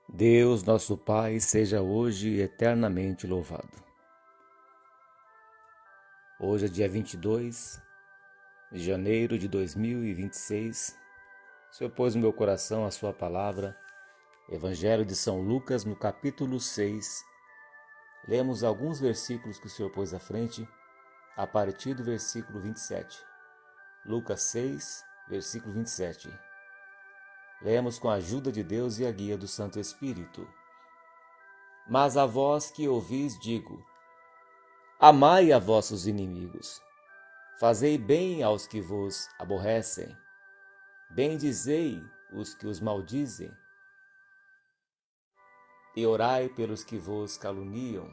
Deus, nosso Pai, seja hoje e eternamente louvado. Hoje é dia 22 de janeiro de 2026. O Senhor pôs no meu coração a sua palavra, Evangelho de São Lucas, no capítulo 6. Lemos alguns versículos que o Senhor pôs à frente, a partir do versículo 27. Lucas 6, versículo 27. Lemos com a ajuda de Deus e a guia do Santo Espírito. Mas a vós que ouvis digo: amai a vossos inimigos, fazei bem aos que vos aborrecem, bendizei os que os maldizem, e orai pelos que vos caluniam.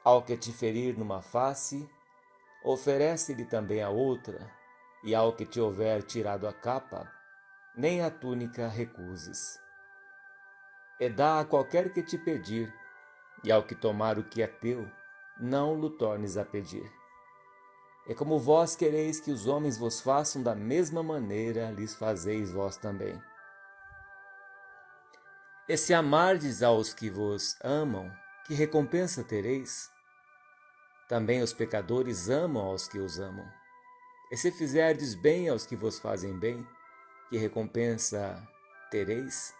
Ao que te ferir numa face, oferece-lhe também a outra, e ao que te houver tirado a capa, nem a túnica recuses. E dá a qualquer que te pedir, e ao que tomar o que é teu, não lhe tornes a pedir. É como vós quereis que os homens vos façam, da mesma maneira lhes fazeis vós também. E se amardes aos que vos amam, que recompensa tereis? Também os pecadores amam aos que os amam. E se fizerdes bem aos que vos fazem bem, que recompensa tereis?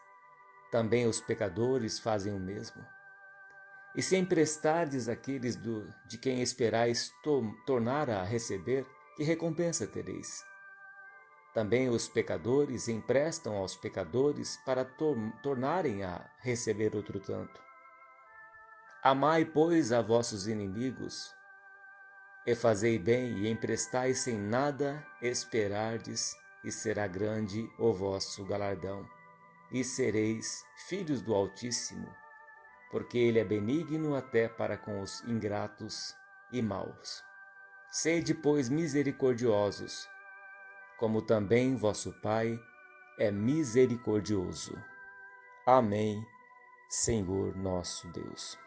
Também os pecadores fazem o mesmo. E se emprestardes àqueles de quem esperais tornar a receber, que recompensa tereis? Também os pecadores emprestam aos pecadores para tornarem a receber outro tanto. Amai, pois, a vossos inimigos, e fazei bem, e emprestai sem nada esperardes, e será grande o vosso galardão, e sereis filhos do Altíssimo, porque ele é benigno até para com os ingratos e maus. Sede, pois, misericordiosos, como também vosso Pai é misericordioso. Amém, Senhor nosso Deus.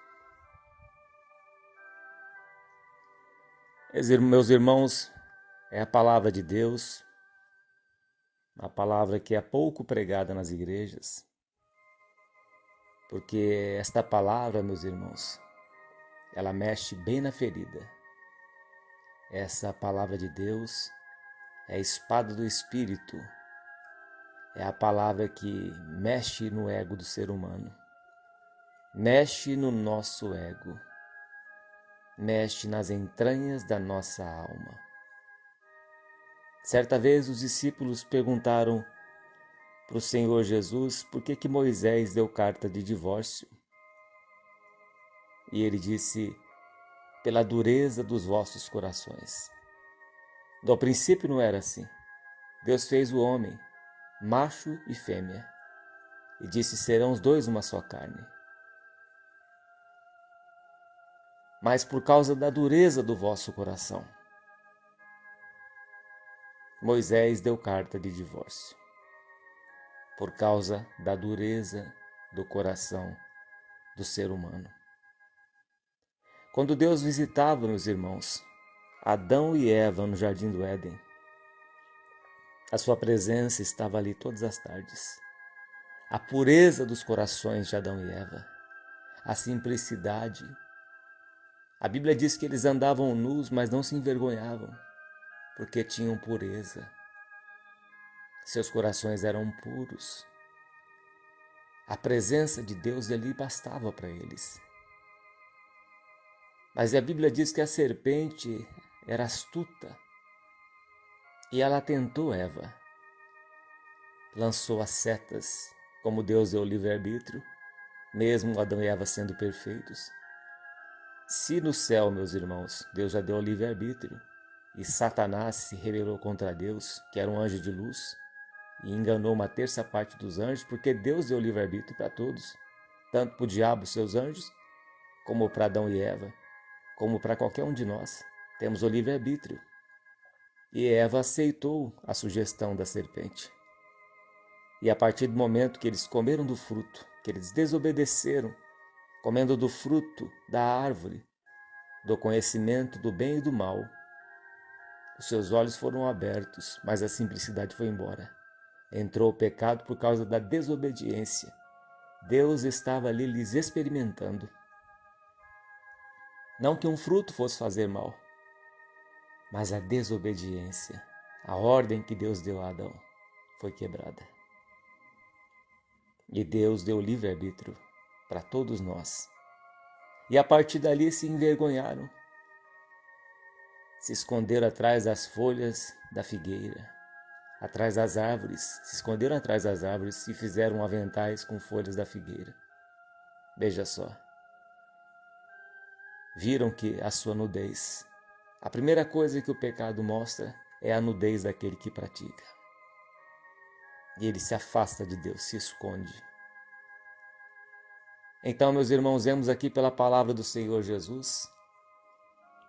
Meus irmãos, é a palavra de Deus, uma palavra que é pouco pregada nas igrejas, porque esta palavra, meus irmãos, ela mexe bem na ferida. Essa palavra de Deus é a espada do Espírito, é a palavra que mexe no ego do ser humano, mexe no nosso ego, mexe nas entranhas da nossa alma. Certa vez os discípulos perguntaram para o Senhor Jesus por que Moisés deu carta de divórcio. E ele disse: pela dureza dos vossos corações. No princípio não era assim. Deus fez o homem, macho e fêmea, e disse: serão os dois uma só carne. Mas por causa da dureza do vosso coração, Moisés deu carta de divórcio. Por causa da dureza do coração do ser humano. Quando Deus visitava, meus irmãos, Adão e Eva no jardim do Éden, a sua presença estava ali todas as tardes. A pureza dos corações de Adão e Eva, a simplicidade. A Bíblia diz que eles andavam nus, mas não se envergonhavam, porque tinham pureza. Seus corações eram puros. A presença de Deus ali bastava para eles. Mas a Bíblia diz que a serpente era astuta e ela tentou Eva. Lançou as setas, como Deus deu o livre-arbítrio, mesmo Adão e Eva sendo perfeitos. Se no céu, meus irmãos, Deus já deu o livre-arbítrio e Satanás se rebelou contra Deus, que era um anjo de luz, e enganou uma terça parte dos anjos, porque Deus deu o livre-arbítrio para todos, tanto para o diabo e seus anjos, como para Adão e Eva, como para qualquer um de nós. Temos o livre-arbítrio. E Eva aceitou a sugestão da serpente. E a partir do momento que eles comeram do fruto, que eles desobedeceram, comendo do fruto da árvore, do conhecimento do bem e do mal, os seus olhos foram abertos, mas a simplicidade foi embora. Entrou o pecado por causa da desobediência. Deus estava ali lhes experimentando. Não que um fruto fosse fazer mal, mas a desobediência, a ordem que Deus deu a Adão, foi quebrada. E Deus deu livre-arbítrio para todos nós. E a partir dali se envergonharam, se esconderam atrás das folhas da figueira, atrás das árvores, se esconderam atrás das árvores e fizeram aventais com folhas da figueira. Veja só. Viram que a sua nudez. A primeira coisa que o pecado mostra é a nudez daquele que pratica. E ele se afasta de Deus, se esconde. Então, meus irmãos, vemos aqui pela palavra do Senhor Jesus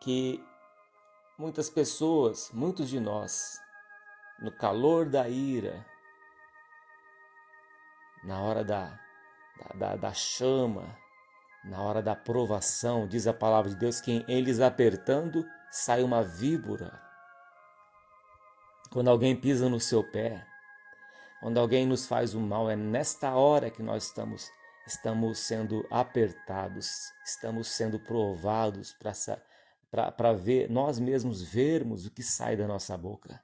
que muitas pessoas, muitos de nós, no calor da ira, na hora da chama, na hora da provação, diz a palavra de Deus que em eles apertando sai uma víbora. Quando alguém pisa no seu pé, quando alguém nos faz o mal, é nesta hora que nós estamos sendo apertados, estamos sendo provados para ver, nós mesmos vermos o que sai da nossa boca,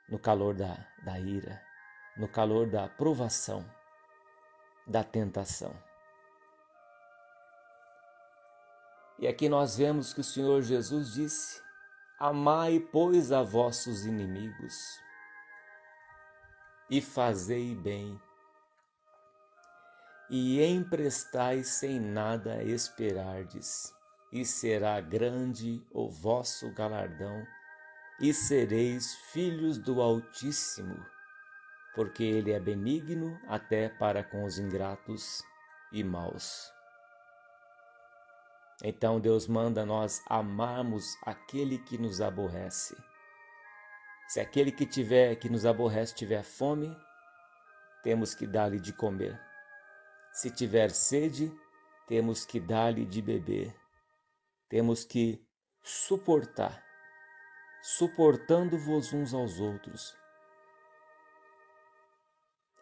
no calor da ira, no calor da provação, da tentação. E aqui nós vemos que o Senhor Jesus disse: amai, pois, a vossos inimigos e fazei bem, e emprestai sem nada esperardes, e será grande o vosso galardão, e sereis filhos do Altíssimo, porque Ele é benigno até para com os ingratos e maus. Então Deus manda nós amarmos aquele que nos aborrece. Se aquele que nos aborrece tiver fome, temos que dar-lhe de comer. Se tiver sede, temos que dar-lhe de beber. Temos que suportar, suportando-vos uns aos outros.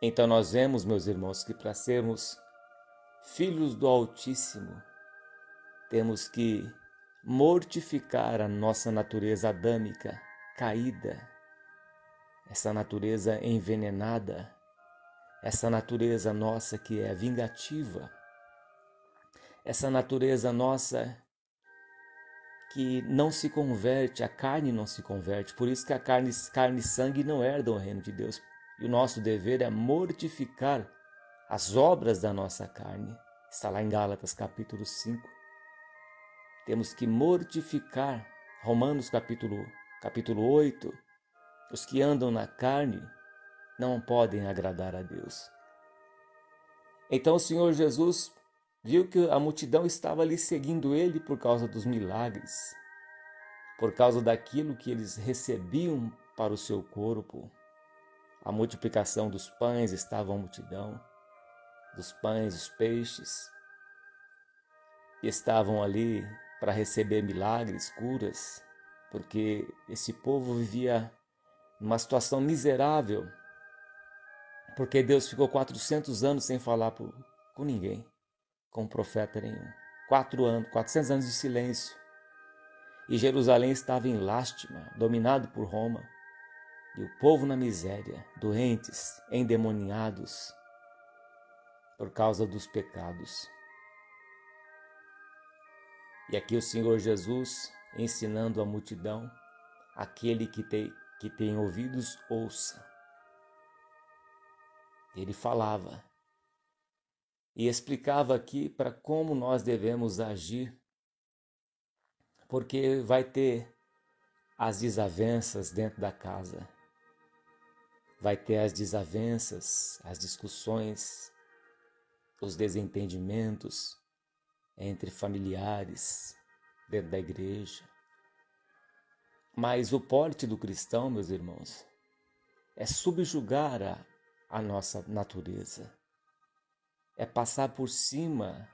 Então nós vemos, meus irmãos, que para sermos filhos do Altíssimo, temos que mortificar a nossa natureza adâmica, caída, essa natureza envenenada, essa natureza nossa que é vingativa, essa natureza nossa que não se converte, a carne não se converte, por isso que a carne e sangue não herdam o reino de Deus. E o nosso dever é mortificar as obras da nossa carne. Está lá em Gálatas capítulo 5. Temos que mortificar, Romanos capítulo 8, os que andam na carne não podem agradar a Deus. Então o Senhor Jesus viu que a multidão estava ali seguindo ele por causa dos milagres, por causa daquilo que eles recebiam para o seu corpo. A multiplicação dos pães estava a multidão, dos pães, os peixes, que estavam ali para receber milagres, curas, porque esse povo vivia numa situação miserável, porque Deus ficou 400 anos sem falar com ninguém, com profeta nenhum. 400 anos de silêncio. E Jerusalém estava em lástima, dominado por Roma, e o povo na miséria, doentes, endemoniados, por causa dos pecados. E aqui o Senhor Jesus ensinando a multidão, aquele que tem ouvidos, ouça. Ele falava e explicava aqui para como nós devemos agir, porque vai ter as desavenças dentro da casa, vai ter as desavenças, as discussões, os desentendimentos entre familiares, dentro da igreja. Mas o porte do cristão, meus irmãos, é subjugar a nossa natureza, é passar por cima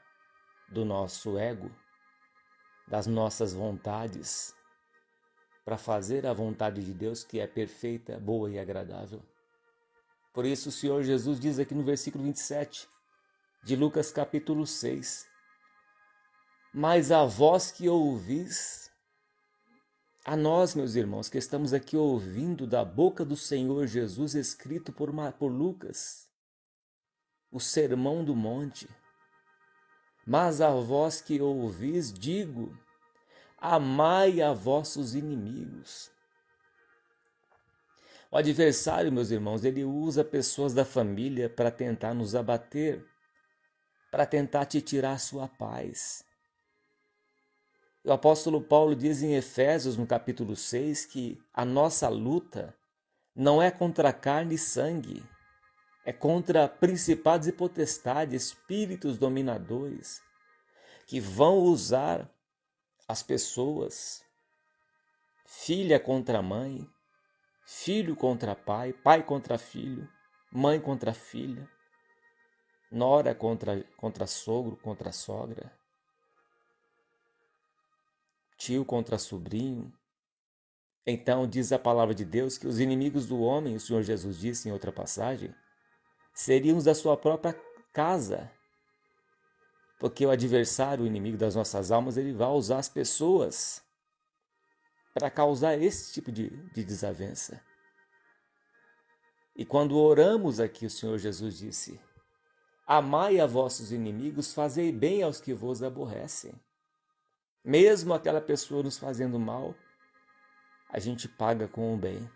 do nosso ego, das nossas vontades, para fazer a vontade de Deus, que é perfeita, boa e agradável. Por isso o Senhor Jesus diz aqui no versículo 27 de Lucas capítulo 6, mas a vós que ouvis, a nós, meus irmãos, que estamos aqui ouvindo da boca do Senhor Jesus, escrito por Lucas, o Sermão do Monte, mas a vós que ouvis, digo, amai a vossos inimigos. O adversário, meus irmãos, ele usa pessoas da família para tentar nos abater, para tentar te tirar a sua paz. O apóstolo Paulo diz em Efésios, no capítulo 6, que a nossa luta não é contra carne e sangue, é contra principados e potestades, espíritos dominadores, que vão usar as pessoas, filha contra mãe, filho contra pai, pai contra filho, mãe contra filha, nora contra sogro, contra sogra, tio contra sobrinho. Então diz a palavra de Deus que os inimigos do homem, o Senhor Jesus disse em outra passagem, seriam os da sua própria casa. Porque o adversário, o inimigo das nossas almas, ele vai usar as pessoas para causar esse tipo de desavença. E quando oramos aqui, o Senhor Jesus disse, amai a vossos inimigos, fazei bem aos que vos aborrecem. Mesmo aquela pessoa nos fazendo mal, a gente paga com o bem.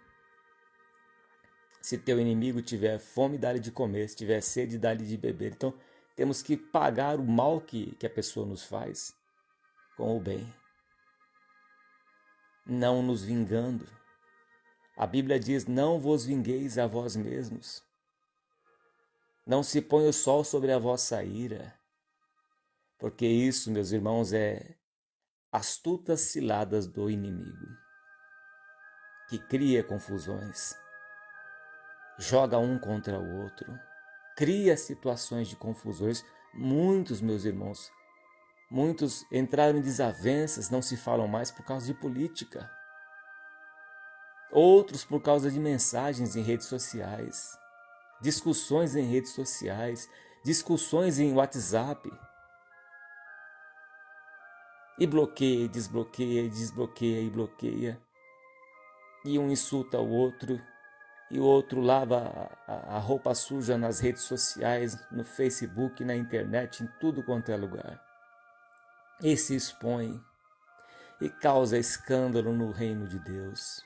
Se teu inimigo tiver fome, dá-lhe de comer. Se tiver sede, dá-lhe de beber. Então, temos que pagar o mal que a pessoa nos faz com o bem. Não nos vingando. A Bíblia diz, não vos vingueis a vós mesmos. Não se ponha o sol sobre a vossa ira. Porque isso, meus irmãos, é astutas ciladas do inimigo, que cria confusões, joga um contra o outro, cria situações de confusões. Muitos, meus irmãos, muitos entraram em desavenças, não se falam mais por causa de política. Outros por causa de mensagens em redes sociais, discussões em redes sociais, discussões em WhatsApp. E bloqueia, desbloqueia, desbloqueia e bloqueia. E um insulta o outro, e o outro lava a roupa suja nas redes sociais, no Facebook, na internet, em tudo quanto é lugar. E se expõe e causa escândalo no reino de Deus.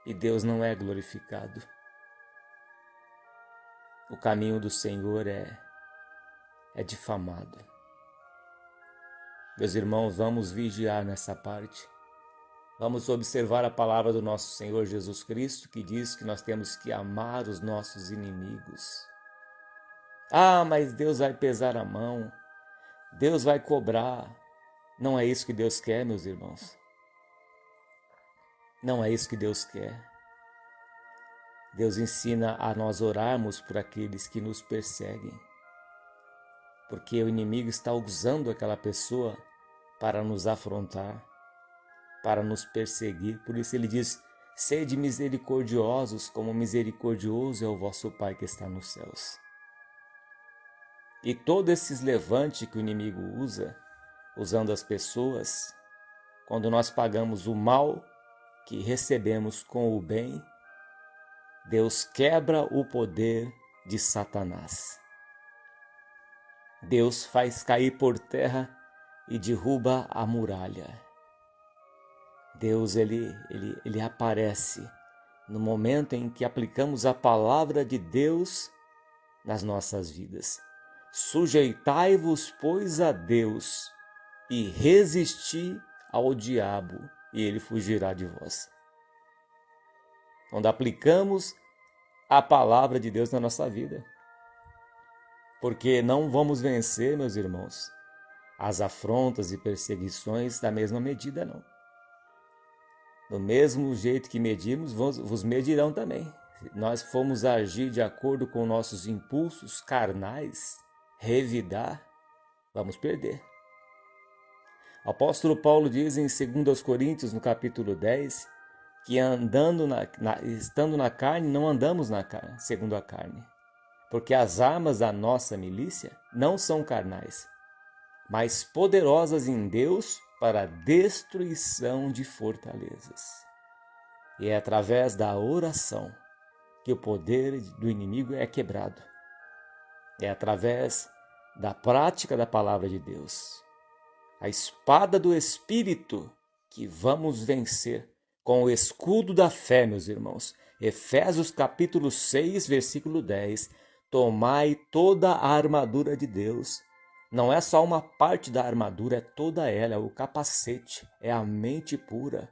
E Deus não é glorificado. O caminho do Senhor é difamado. Meus irmãos, vamos vigiar nessa parte. Vamos observar a palavra do nosso Senhor Jesus Cristo, que diz que nós temos que amar os nossos inimigos. Ah, mas Deus vai pesar a mão, Deus vai cobrar. Não é isso que Deus quer, meus irmãos. Não é isso que Deus quer. Deus ensina a nós orarmos por aqueles que nos perseguem, porque o inimigo está usando aquela pessoa para nos afrontar, para nos perseguir. Por isso ele diz, sede misericordiosos, como misericordioso é o vosso Pai que está nos céus. E todo esse levante que o inimigo usa, usando as pessoas, quando nós pagamos o mal que recebemos com o bem, Deus quebra o poder de Satanás. Deus faz cair por terra e derruba a muralha. Deus ele aparece no momento em que aplicamos a palavra de Deus nas nossas vidas. Sujeitai-vos, pois, a Deus e resisti ao diabo, e ele fugirá de vós. Quando aplicamos a palavra de Deus na nossa vida. Porque não vamos vencer, meus irmãos, as afrontas e perseguições da mesma medida, não. Do mesmo jeito que medimos, vos medirão também. Se nós formos agir de acordo com nossos impulsos carnais, revidar, vamos perder. O apóstolo Paulo diz em 2 Coríntios, no capítulo 10, que estando na carne, não andamos segundo a carne. Porque as armas da nossa milícia não são carnais, mas poderosas em Deus para a destruição de fortalezas. E é através da oração que o poder do inimigo é quebrado. É através da prática da palavra de Deus, a espada do Espírito, que vamos vencer com o escudo da fé, meus irmãos. Efésios capítulo 6, versículo 10. Tomai toda a armadura de Deus. Não é só uma parte da armadura, é toda ela, é o capacete, é a mente pura,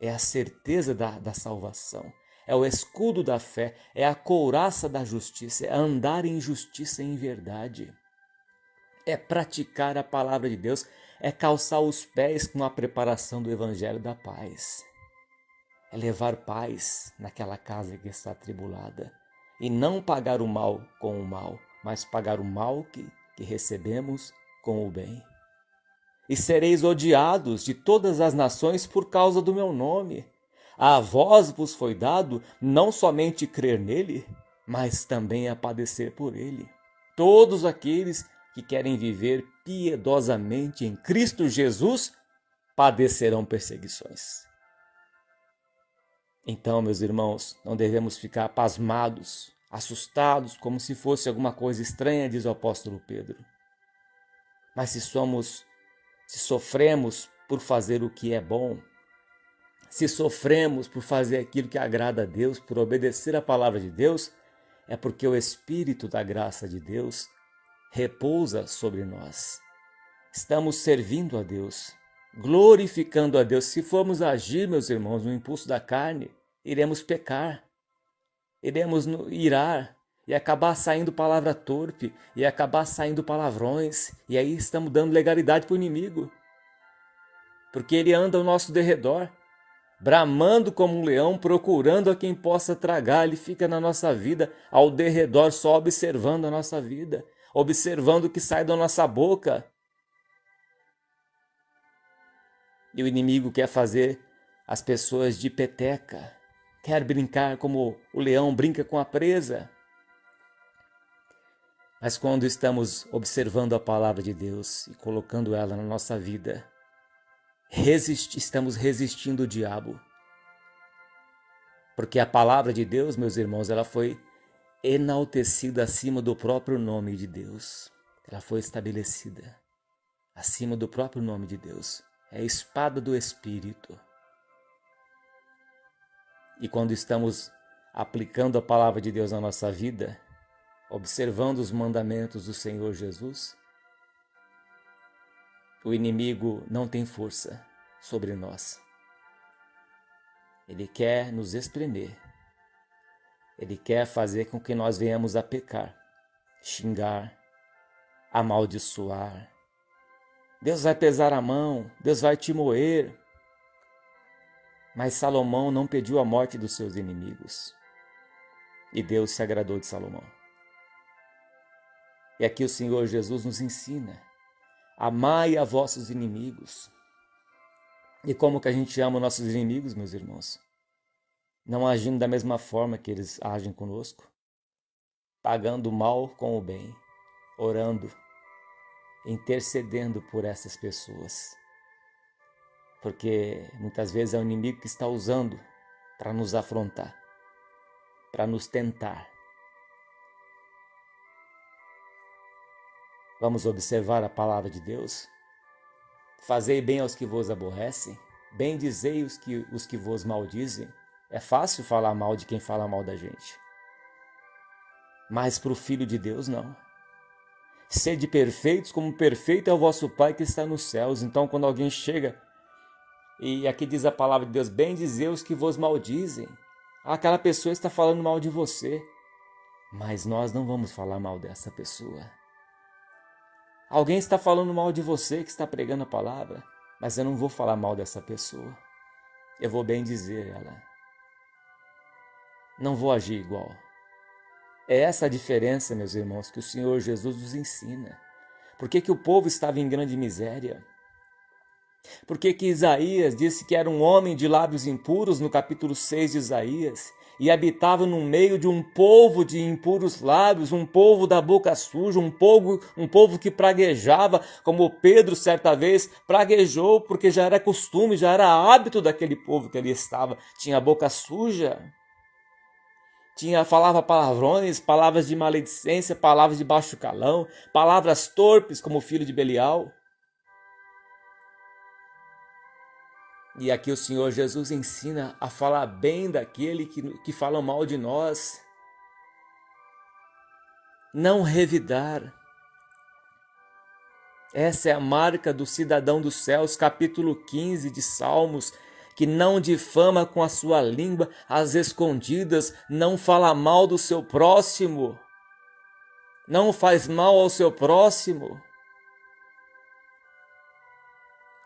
é a certeza da salvação, é o escudo da fé, é a couraça da justiça, é andar em justiça e em verdade, é praticar a palavra de Deus, é calçar os pés com a preparação do evangelho da paz, é levar paz naquela casa que está atribulada e não pagar o mal com o mal, mas pagar o mal que recebemos com o bem. E sereis odiados de todas as nações por causa do meu nome. A vós vos foi dado não somente crer nele, mas também a padecer por ele. Todos aqueles que querem viver piedosamente em Cristo Jesus padecerão perseguições. Então, meus irmãos, não devemos ficar pasmados, assustados, como se fosse alguma coisa estranha, diz o apóstolo Pedro. Mas se sofremos por fazer o que é bom, se sofremos por fazer aquilo que agrada a Deus, por obedecer a palavra de Deus, é porque o Espírito da graça de Deus repousa sobre nós. Estamos servindo a Deus, glorificando a Deus. Se formos agir, meus irmãos, no impulso da carne, iremos pecar, iremos irar e acabar saindo palavra torpe e acabar saindo palavrões, e aí estamos dando legalidade para o inimigo, porque ele anda ao nosso derredor, bramando como um leão, procurando a quem possa tragar. Ele fica na nossa vida, ao derredor, só observando a nossa vida, observando o que sai da nossa boca. E o inimigo quer fazer as pessoas de peteca, quer brincar como o leão brinca com a presa. Mas quando estamos observando a palavra de Deus e colocando ela na nossa vida, estamos resistindo o diabo. Porque a palavra de Deus, meus irmãos, ela foi enaltecida acima do próprio nome de Deus. Ela foi estabelecida acima do próprio nome de Deus. É a espada do Espírito. E quando estamos aplicando a palavra de Deus na nossa vida, observando os mandamentos do Senhor Jesus, o inimigo não tem força sobre nós. Ele quer nos espremer. Ele quer fazer com que nós venhamos a pecar, xingar, amaldiçoar. Deus vai pesar a mão, Deus vai te moer. Mas Salomão não pediu a morte dos seus inimigos. E Deus se agradou de Salomão. E aqui o Senhor Jesus nos ensina: amai a vossos inimigos. E como que a gente ama nossos inimigos, meus irmãos? Não agindo da mesma forma que eles agem conosco, pagando o mal com o bem, orando, intercedendo por essas pessoas. Porque muitas vezes é o inimigo que está usando para nos afrontar, para nos tentar. Vamos observar a palavra de Deus. Fazei bem aos que vos aborrecem, bendizei os que vos maldizem. É fácil falar mal de quem fala mal da gente. Mas para o Filho de Deus, não. Sede perfeitos como perfeito é o vosso Pai que está nos céus. Então, quando alguém chega, e aqui diz a palavra de Deus, bendizei os que vos maldizem, aquela pessoa está falando mal de você. Mas nós não vamos falar mal dessa pessoa. Alguém está falando mal de você que está pregando a palavra, mas eu não vou falar mal dessa pessoa. Eu vou bendizer ela. Não vou agir igual. É essa a diferença, meus irmãos, que o Senhor Jesus nos ensina. Por que o povo estava em grande miséria? Por que que Isaías disse que era um homem de lábios impuros no capítulo 6 de Isaías? E habitava no meio de um povo de impuros lábios, um povo da boca suja, um povo que praguejava, como Pedro certa vez praguejou, porque já era costume, já era hábito daquele povo que ali estava. Tinha a boca suja, falava palavrões, palavras de maledicência, palavras de baixo calão, palavras torpes como o filho de Belial. E aqui o Senhor Jesus ensina a falar bem daquele que fala mal de nós. Não revidar. Essa é a marca do cidadão dos céus, capítulo 15 de Salmos, que não difama com a sua língua às escondidas, não fala mal do seu próximo, não faz mal ao seu próximo.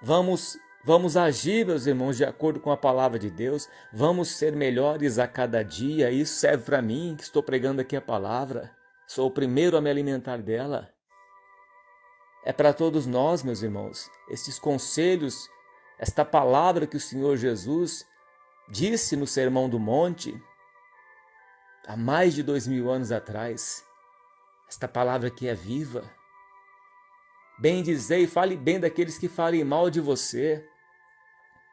Vamos agir, meus irmãos, de acordo com a palavra de Deus. Vamos ser melhores a cada dia. Isso serve para mim, que estou pregando aqui a palavra. Sou o primeiro a me alimentar dela. É para todos nós, meus irmãos. Estes conselhos, esta palavra que o Senhor Jesus disse no Sermão do Monte, há mais de 2000 anos atrás. Esta palavra que é viva. Bendizei, fale bem daqueles que falem mal de você.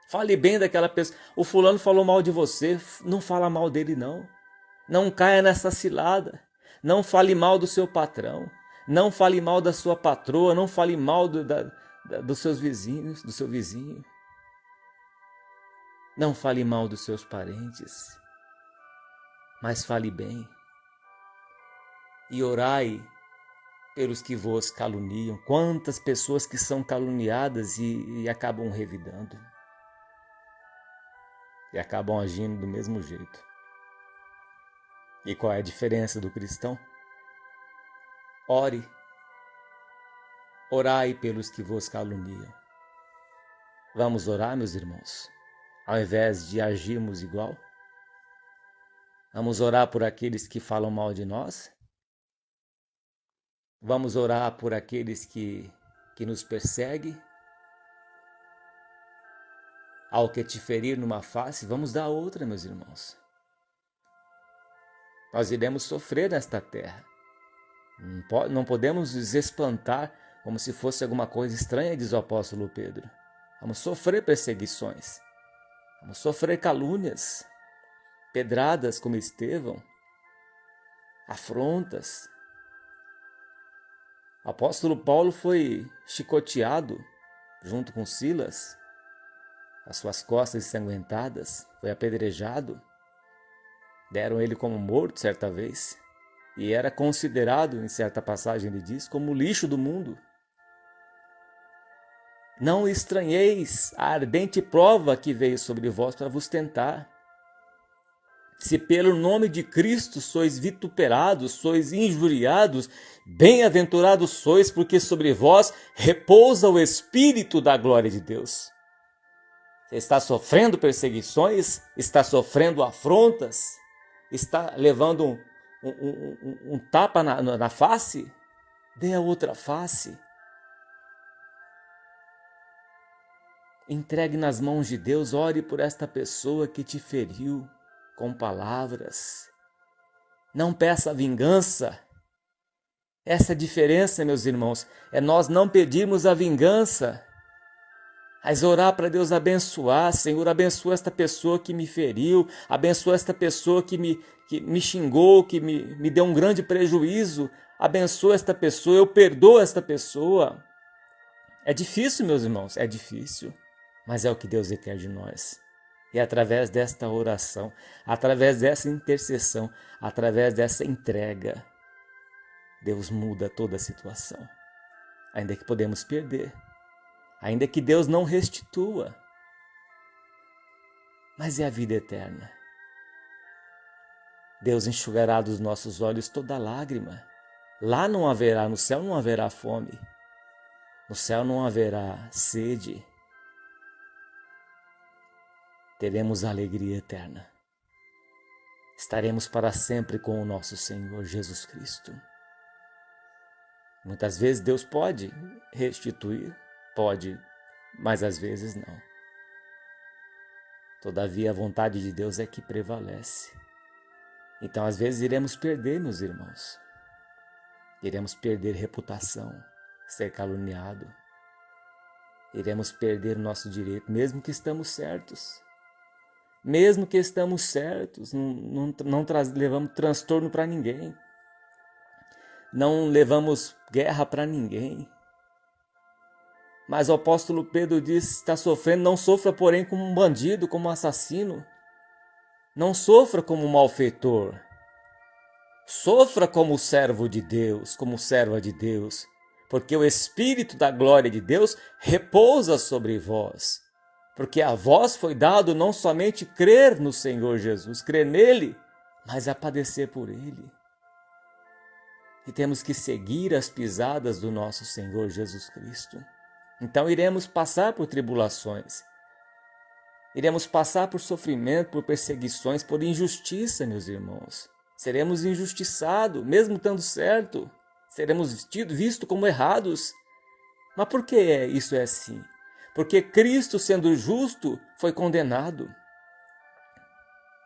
Fale bem daquela pessoa. O fulano falou mal de você, não fala mal dele não. Não caia nessa cilada. Não fale mal do seu patrão. Não fale mal da sua patroa. Não fale mal dos seus vizinhos, do seu vizinho. Não fale mal dos seus parentes. Mas fale bem. E orai pelos que vos caluniam. Quantas pessoas que são caluniadas e acabam revidando. E acabam agindo do mesmo jeito. E qual é a diferença do cristão? Ore. Orai pelos que vos caluniam. Vamos orar, meus irmãos? Ao invés de agirmos igual? Vamos orar por aqueles que falam mal de nós? Vamos orar por aqueles que nos perseguem? Ao que te ferir numa face, vamos dar outra, meus irmãos. Nós iremos sofrer nesta terra. Não podemos nos espantar como se fosse alguma coisa estranha, diz o apóstolo Pedro. Vamos sofrer perseguições. Vamos sofrer calúnias, pedradas como Estevão, afrontas. O apóstolo Paulo foi chicoteado junto com Silas, as suas costas ensanguentadas, foi apedrejado, deram ele como morto certa vez, e era considerado, em certa passagem ele diz, como lixo do mundo. Não estranheis a ardente prova que veio sobre vós para vos tentar. Se pelo nome de Cristo sois vituperados, sois injuriados, bem-aventurados sois, porque sobre vós repousa o Espírito da glória de Deus. Você está sofrendo perseguições? Está sofrendo afrontas? Está levando um tapa na face? Dê a outra face. Entregue nas mãos de Deus, ore por esta pessoa que te feriu com palavras. Não peça vingança. Essa diferença, meus irmãos, é nós não pedirmos a vingança, mas orar para Deus abençoar. Senhor, abençoa esta pessoa que me feriu, abençoa esta pessoa que me xingou, que me deu um grande prejuízo, abençoa esta pessoa, eu perdoo esta pessoa. É difícil, meus irmãos, é difícil, mas é o que Deus requer de nós. E através desta oração, através dessa intercessão, através dessa entrega, Deus muda toda a situação. Ainda que podemos perder, ainda que Deus não restitua, mas é a vida eterna. Deus enxugará dos nossos olhos toda lágrima. Lá não haverá, no céu não haverá fome, no céu não haverá sede. Teremos a alegria eterna. Estaremos para sempre com o nosso Senhor Jesus Cristo. Muitas vezes Deus pode restituir, pode mas às vezes não. Todavia, a vontade de Deus é que prevalece. Então, às vezes, iremos perder, meus irmãos. Iremos perder reputação, ser caluniado. Iremos perder o nosso direito, mesmo que estamos certos. Mesmo que estamos certos, não levamos transtorno para ninguém. Não levamos guerra para ninguém. Mas o apóstolo Pedro diz: está sofrendo, não sofra, porém, como um bandido, como um assassino. Não sofra como um malfeitor. Sofra como servo de Deus, como serva de Deus, porque o Espírito da glória de Deus repousa sobre vós. Porque a vós foi dado não somente crer no Senhor Jesus, crer nele, mas a padecer por ele. E temos que seguir as pisadas do nosso Senhor Jesus Cristo. Então iremos passar por tribulações, iremos passar por sofrimento, por perseguições, por injustiça, meus irmãos. Seremos injustiçados, mesmo estando certo. Seremos vistos como errados. Mas por que isso é assim? Porque Cristo, sendo justo, foi condenado.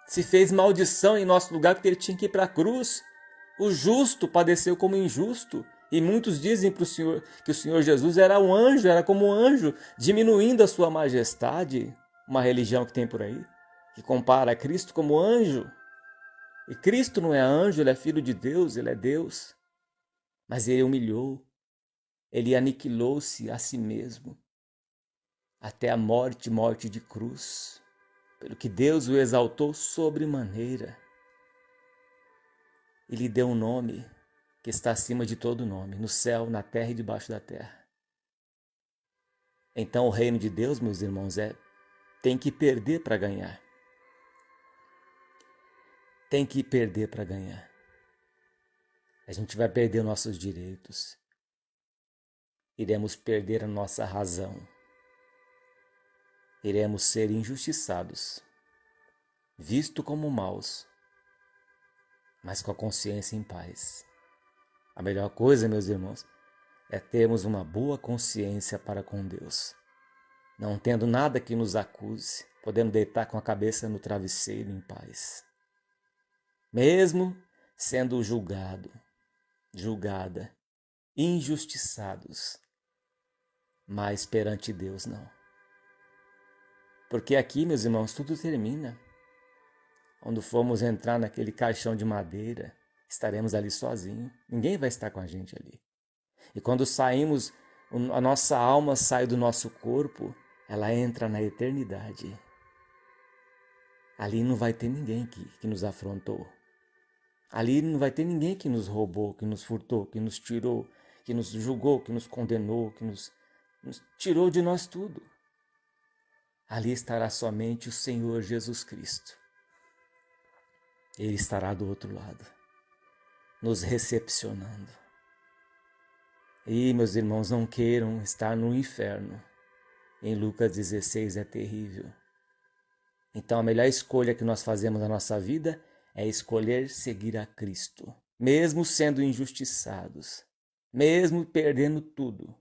Se fez maldição em nosso lugar porque ele tinha que ir para a cruz. O justo padeceu como injusto. E muitos dizem para o Senhor que o Senhor Jesus era um anjo, era como um anjo, diminuindo a sua majestade. Uma religião que tem por aí, que compara Cristo como anjo. E Cristo não é anjo, ele é filho de Deus, ele é Deus. Mas ele humilhou, ele aniquilou-se a si mesmo, até a morte de cruz, pelo que Deus o exaltou sobremaneira. E lhe deu um nome que está acima de todo nome, no céu, na terra e debaixo da terra. Então o reino de Deus, meus irmãos, tem que perder para ganhar. Tem que perder para ganhar. A gente vai perder nossos direitos. Iremos perder a nossa razão. Iremos ser injustiçados, vistos como maus, mas com a consciência em paz. A melhor coisa, meus irmãos, é termos uma boa consciência para com Deus. Não tendo nada que nos acuse, podemos deitar com a cabeça no travesseiro em paz. Mesmo sendo julgada, injustiçados, mas perante Deus não. Porque aqui, meus irmãos, tudo termina. Quando formos entrar naquele caixão de madeira, estaremos ali sozinhos. Ninguém vai estar com a gente ali. E quando saímos, a nossa alma sai do nosso corpo, ela entra na eternidade. Ali não vai ter ninguém que nos afrontou. Ali não vai ter ninguém que nos roubou, que nos furtou, que nos tirou, que nos julgou, que nos condenou, que nos tirou de nós tudo. Ali estará somente o Senhor Jesus Cristo. Ele estará do outro lado, nos recepcionando. E, meus irmãos, não queiram estar no inferno. Em Lucas 16 é terrível. Então a melhor escolha que nós fazemos na nossa vida é escolher seguir a Cristo, mesmo sendo injustiçados, mesmo perdendo tudo,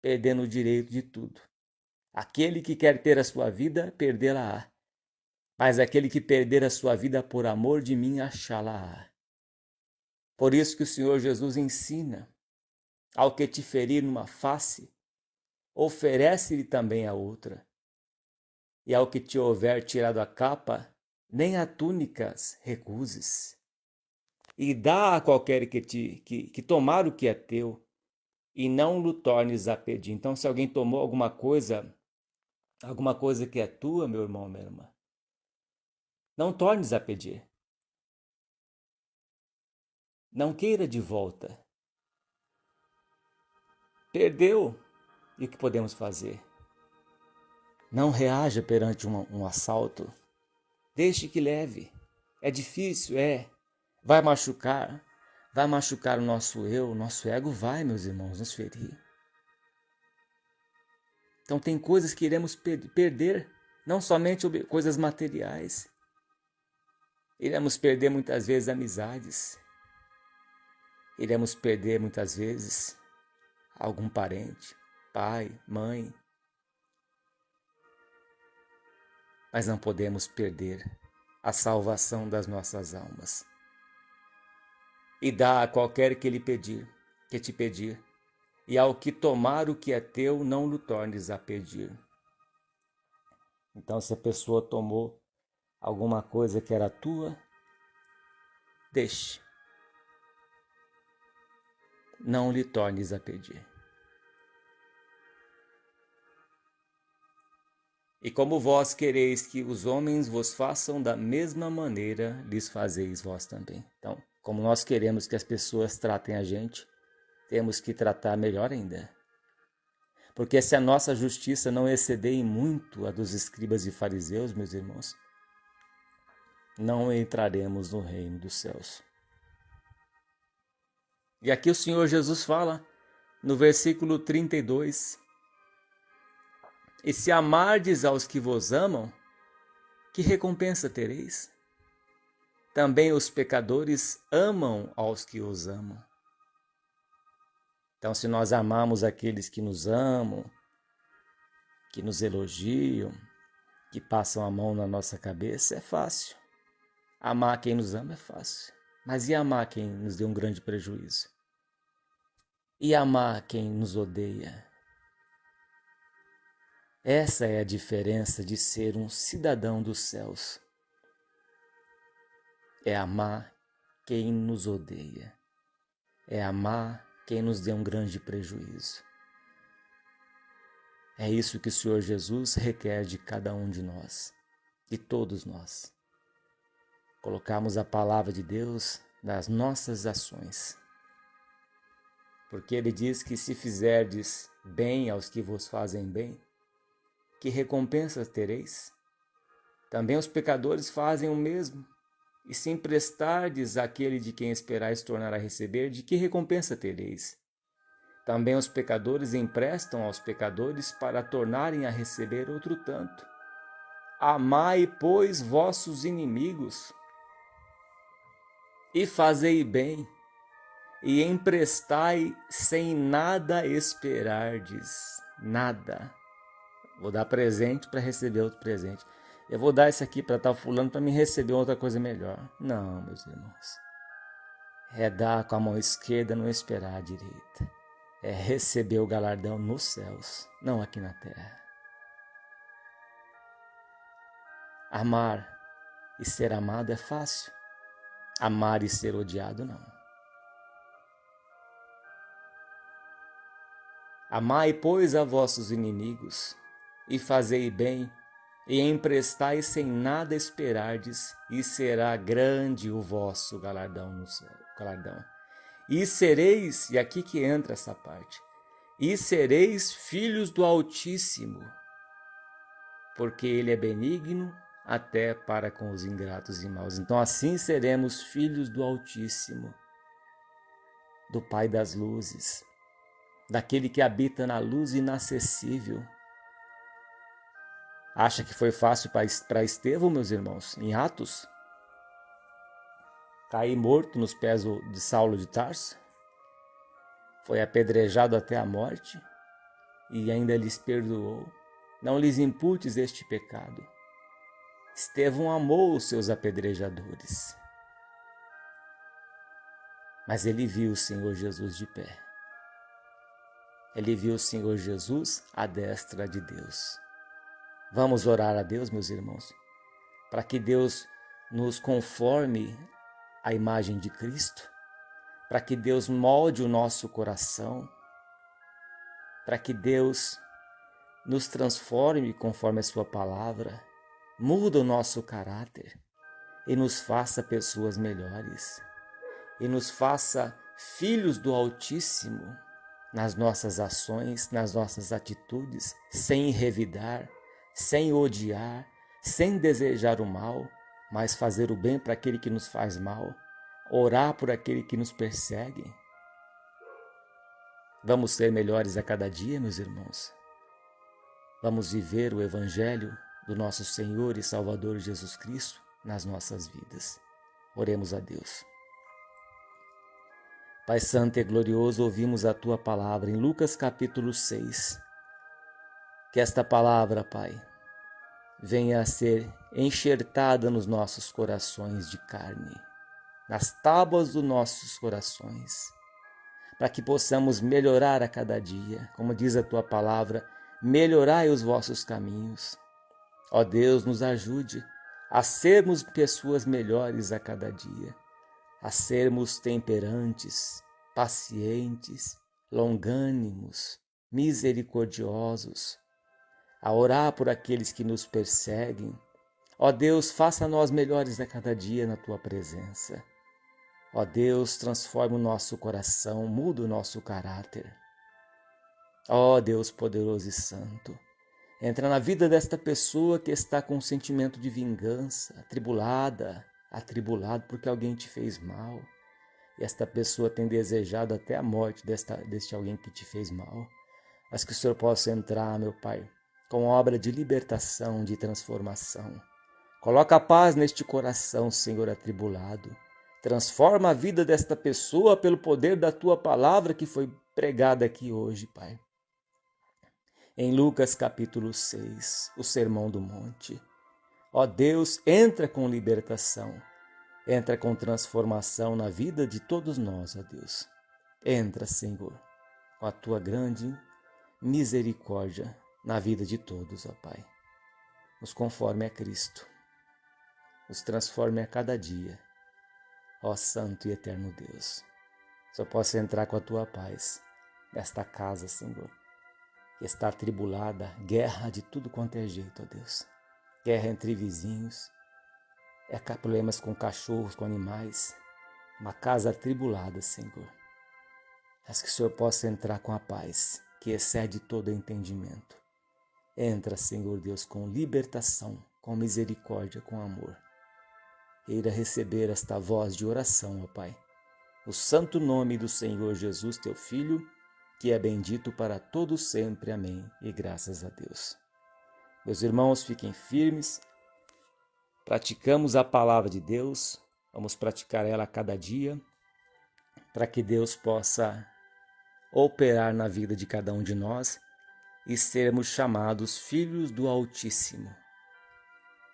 perdendo o direito de tudo. Aquele que quer ter a sua vida, perdê-la-á. Mas aquele que perder a sua vida por amor de mim, achá-la-á. Por isso que o Senhor Jesus ensina: ao que te ferir numa face, oferece-lhe também a outra. E ao que te houver tirado a capa, nem a túnicas recuses. E dá a qualquer que tomar o que é teu, e não lhe tornes a pedir. Então, se alguém tomou alguma coisa que é tua, meu irmão, minha irmã, não tornes a pedir. Não queira de volta. Perdeu. E o que podemos fazer? Não reaja perante um assalto. Deixe que leve. É difícil, Vai machucar o nosso eu, o nosso ego vai, meus irmãos, nos ferir. Então tem coisas que iremos perder, não somente coisas materiais. Iremos perder muitas vezes amizades. Iremos perder muitas vezes algum parente, pai, mãe. mas não podemos perder a salvação das nossas almas. E dá a qualquer que te pedir, e ao que tomar o que é teu, não lhe tornes a pedir. Então, se a pessoa tomou alguma coisa que era tua, deixe. Não lhe tornes a pedir. E como vós quereis que os homens vos façam, da mesma maneira lhes fazeis vós também. Então, como nós queremos que as pessoas tratem a gente, temos que tratar melhor ainda. Porque se a nossa justiça não exceder em muito a dos escribas e fariseus, meus irmãos, não entraremos no reino dos céus. E aqui o Senhor Jesus fala, no versículo 32, e se amardes aos que vos amam, que recompensa tereis? Também os pecadores amam aos que os amam. Então, se nós amamos aqueles que nos amam, que nos elogiam, que passam a mão na nossa cabeça, é fácil. Amar quem nos ama é fácil. Mas e amar quem nos deu um grande prejuízo? E amar quem nos odeia? Essa é a diferença de ser um cidadão dos céus. É amar quem nos odeia. É amar quem nos deu um grande prejuízo. É isso que o Senhor Jesus requer de cada um de nós, de todos nós. Colocarmos a palavra de Deus nas nossas ações. Porque Ele diz que se fizerdes bem aos que vos fazem bem, que recompensas tereis? Também os pecadores fazem o mesmo. E se emprestardes àquele de quem esperais tornar a receber, de que recompensa tereis? Também os pecadores emprestam aos pecadores para tornarem a receber outro tanto. Amai, pois, vossos inimigos, e fazei bem, e emprestai sem nada esperardes. Nada. Vou dar presente para receber outro presente. Eu vou dar isso aqui para tal fulano para me receber outra coisa melhor. Não, meus irmãos. É dar com a mão esquerda, não esperar a direita. É receber o galardão nos céus, não aqui na terra. Amar e ser amado é fácil. Amar e ser odiado, não. Amai, pois, a vossos inimigos, e fazei bem, e emprestai sem nada esperardes, e será grande o vosso galardão no céu. E sereis, e aqui que entra essa parte, e sereis filhos do Altíssimo, porque Ele é benigno até para com os ingratos e maus. Então assim seremos filhos do Altíssimo, do Pai das luzes, daquele que habita na luz inacessível. Acha que foi fácil para Estevão, meus irmãos, em Atos? Cair morto nos pés de Saulo de Tarso? Foi apedrejado até a morte e ainda lhes perdoou. Não lhes imputes este pecado. Estevão amou os seus apedrejadores, mas ele viu o Senhor Jesus de pé. Ele viu o Senhor Jesus à destra de Deus. Vamos orar a Deus, meus irmãos, para que Deus nos conforme à imagem de Cristo, para que Deus molde o nosso coração, para que Deus nos transforme conforme a sua palavra, muda o nosso caráter e nos faça pessoas melhores, e nos faça filhos do Altíssimo nas nossas ações, nas nossas atitudes, sem revidar, sem odiar, sem desejar o mal, mas fazer o bem para aquele que nos faz mal, orar por aquele que nos persegue. Vamos ser melhores a cada dia, meus irmãos. Vamos viver o Evangelho do nosso Senhor e Salvador Jesus Cristo nas nossas vidas. Oremos a Deus. Pai Santo e glorioso, ouvimos a Tua palavra em Lucas capítulo 6. Que esta palavra, Pai, venha a ser enxertada nos nossos corações de carne, nas tábuas dos nossos corações, para que possamos melhorar a cada dia, como diz a tua palavra, melhorai os vossos caminhos. Ó Deus, nos ajude a sermos pessoas melhores a cada dia, a sermos temperantes, pacientes, longânimos, misericordiosos, a orar por aqueles que nos perseguem. Ó Deus, faça nós melhores a cada dia na tua presença. Ó Deus, transforma o nosso coração, muda o nosso caráter. Ó Deus poderoso e santo, entra na vida desta pessoa que está com um sentimento de vingança, atribulado porque alguém te fez mal. E esta pessoa tem desejado até a morte deste alguém que te fez mal. Mas que o Senhor possa entrar, meu Pai, com obra de libertação, de transformação. Coloca a paz neste coração, Senhor, atribulado. Transforma a vida desta pessoa pelo poder da tua palavra que foi pregada aqui hoje, Pai. Em Lucas capítulo 6, o Sermão do Monte. Ó Deus, entra com libertação, entra com transformação na vida de todos nós, ó Deus. Entra, Senhor, com a tua grande misericórdia na vida de todos, ó Pai. Nos conforme a Cristo, nos transforme a cada dia, ó Santo e Eterno Deus. Só possa entrar com a tua paz nesta casa, Senhor, que está atribulada, guerra de tudo quanto é jeito, ó Deus. Guerra entre vizinhos, problemas com cachorros, com animais, uma casa atribulada, Senhor. Mas que o Senhor possa entrar com a paz, que excede todo entendimento. Entra, Senhor Deus, com libertação, com misericórdia, com amor. Eira receber esta voz de oração, ó Pai, no santo nome do Senhor Jesus, teu Filho, que é bendito para todos sempre. Amém. E graças a Deus. Meus irmãos, fiquem firmes. Praticamos a palavra de Deus. Vamos praticar ela a cada dia, para que Deus possa operar na vida de cada um de nós e sermos chamados filhos do Altíssimo.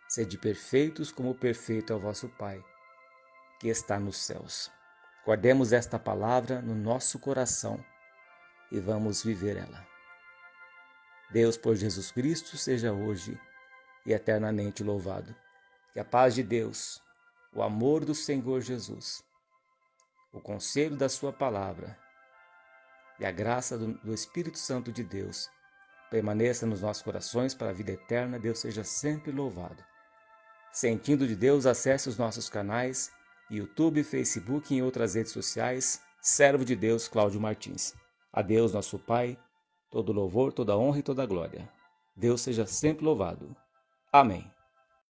Sede perfeitos como perfeito é o vosso Pai, que está nos céus. Guardemos esta palavra no nosso coração e vamos viver ela. Deus, por Jesus Cristo, seja hoje e eternamente louvado. Que a paz de Deus, o amor do Senhor Jesus, o conselho da sua palavra e a graça do Espírito Santo de Deus permaneça nos nossos corações para a vida eterna. Deus seja sempre louvado. Sentindo de Deus, acesse os nossos canais YouTube, Facebook e em outras redes sociais. Servo de Deus, Cláudio Martins. A Deus, nosso Pai, todo louvor, toda honra e toda glória. Deus seja sempre louvado. Amém.